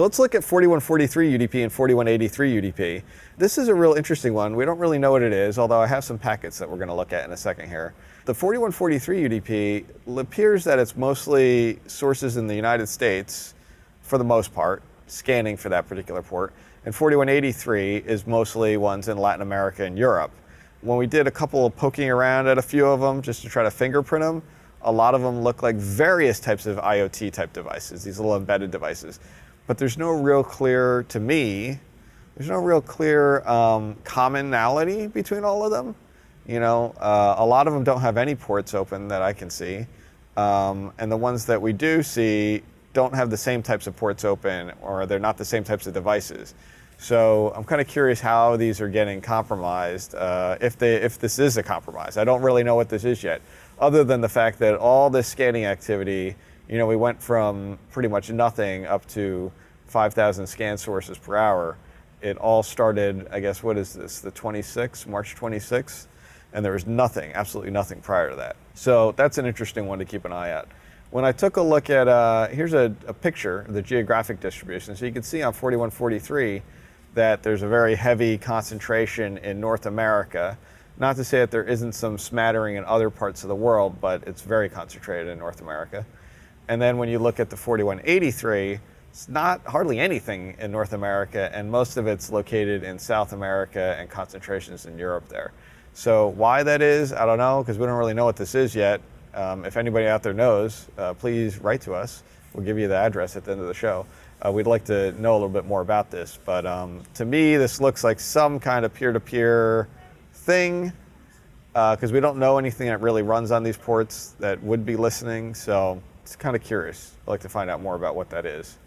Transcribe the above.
So let's look at 4143 UDP and 4183 UDP. This is a real interesting one. We don't really know what it is, although I have some packets that we're going to look at in a second here. The 4143 UDP appears that it's mostly sources in the United States, for the most part, scanning for that particular port. And 4183 is mostly ones in Latin America and Europe. When we did a couple of poking around at a few of them just to try to fingerprint them, a lot of them look like various types of IoT type devices, these little embedded devices. But there's no real clear, to me, there's no real clear commonality between all of them. You know, a lot of them don't have any ports open that I can see. And the ones that we do see don't have the same types of ports open, or they're not the same types of devices. So I'm kind of curious how these are getting compromised, if this is a compromise. I don't really know what this is yet, other than the fact that all this scanning activity, you know, we went from pretty much nothing up to 5,000 scan sources per hour. It all started, I guess, what is this, the 26th, March 26th? And there was nothing, absolutely nothing prior to that. So that's an interesting one to keep an eye at. When I took a look at, here's a picture of the geographic distribution. So you can see on 4143 that there's a very heavy concentration in North America. Not to say that there isn't some smattering in other parts of the world, but it's very concentrated in North America. And then when you look at the 4183, it's not hardly anything in North America, and most of it's located in South America and concentrations in Europe there. So why that is, I don't know, because we don't really know what this is yet. If anybody out there knows, please write to us. We'll give you the address at the end of the show. We'd like to know a little bit more about this, but to me, this looks like some kind of peer-to-peer thing, because we don't know anything that really runs on these ports that would be listening, so it's kind of curious. I'd like to find out more about what that is.